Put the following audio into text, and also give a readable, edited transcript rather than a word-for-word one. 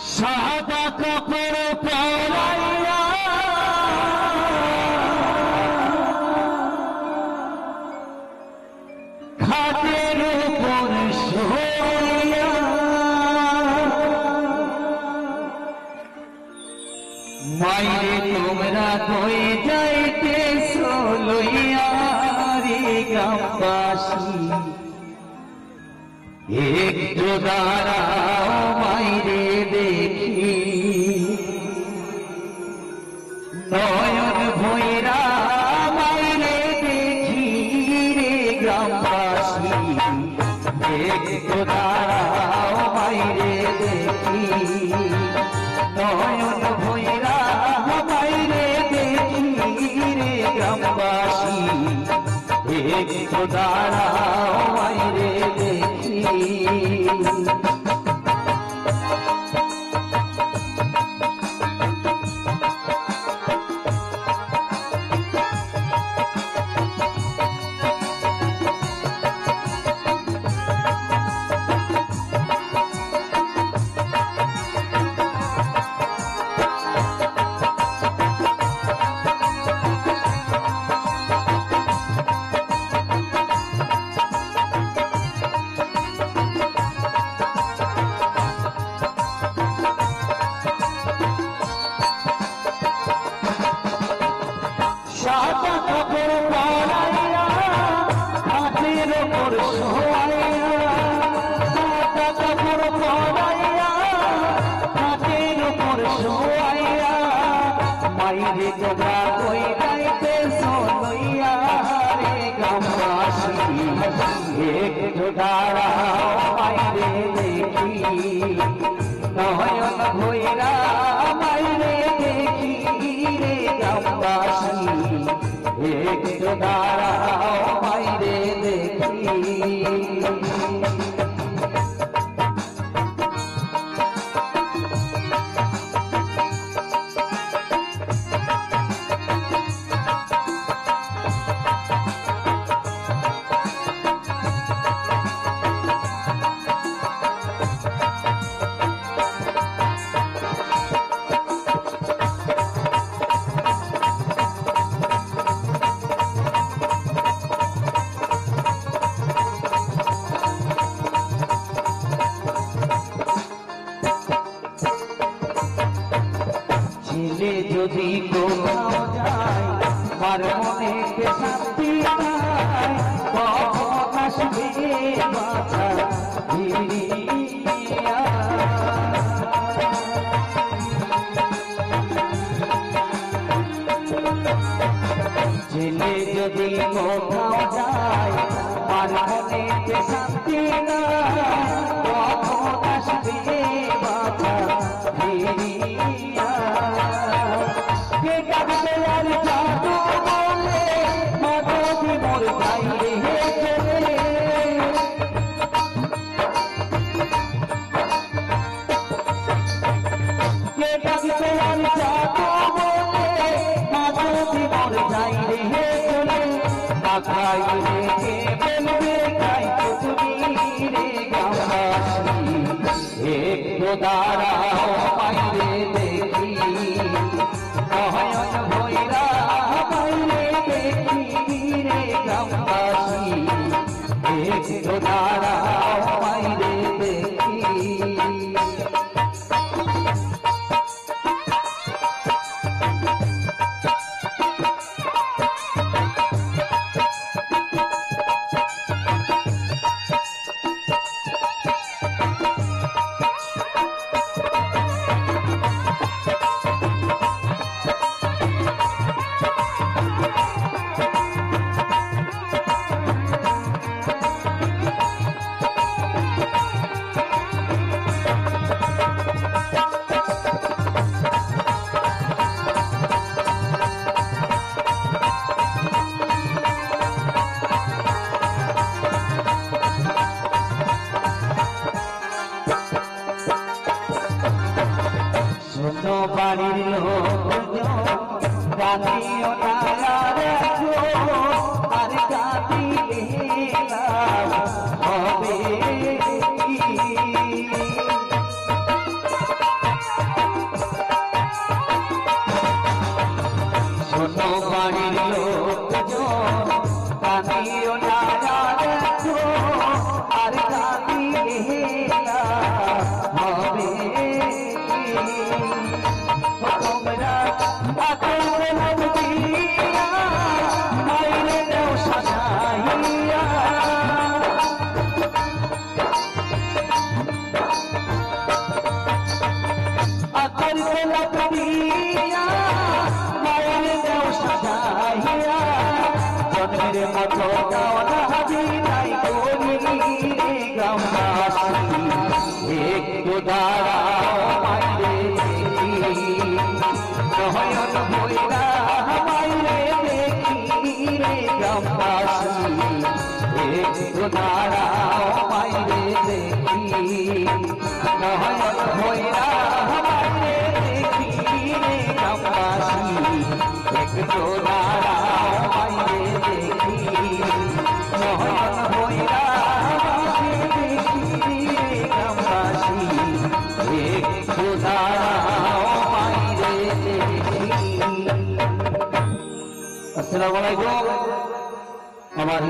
সাদা কাপড় পরাইয়া খাটের উপর শুইয়া মাইরে তোমরা কই যাইতেছ লইয়া রে গ্রামবাসী একটু দাঁড়াও মাইরে দেখি নয়ন ভৈরা মাইরে দেখি রে গ্রামবাসী একটু দাঁড়াও মাইরে দেখি নয়ন ভৈরা মাইরে দেখি রে গ্রামবাসী একটু দাঁড়াও মাইরে দেখি সাদা কাপড় পরাইয়া হাতের উপর শোয়াইয়া সাদা কাপড় পরাইয়া হাতের উপর শোয়াইয়া মাইরে তোমরা কই যাইতেছ লইয়া রে গ্রামবাসী একটু দাঁড়াও মাইরে দেখি নয়ন ভৈরা মাইরে দেখি রে গ্রামবাসী একটু দাঁড়াও মাইরে দেখি ছেলে যদি কোথাও যায় তার মনেতে শান্তি নাই কখন আসবে বাছা ফিরিয়া ছেলে যদি কোথাও যায় তার মনেতে শান্তি নাই কখন আসবে বাছা ফিরিয়া কে কাঁদবে আর জাদু বলে মাধবী মোর বাইরে চলে কে কাঁদবে আর জাদু বলে মাধবী মোর বাইরে চলে তাকাই রেখে বলবে তাই তুমি রে গ্রামবাসী একটু দাঁড়াও বাইরে দেখি নয়ন ভৈরা বাইরে দেখি রে গ্রামবাসী একটু দাঁড়াও বাইরে দেখি একটু দাঁড়াও বাইরে দেখি মোহন হইরা দেখি রে গ্রামবাসী একটু দাঁড়াও বাইরে দেখি। আসসালামু আলাইকুম। আমার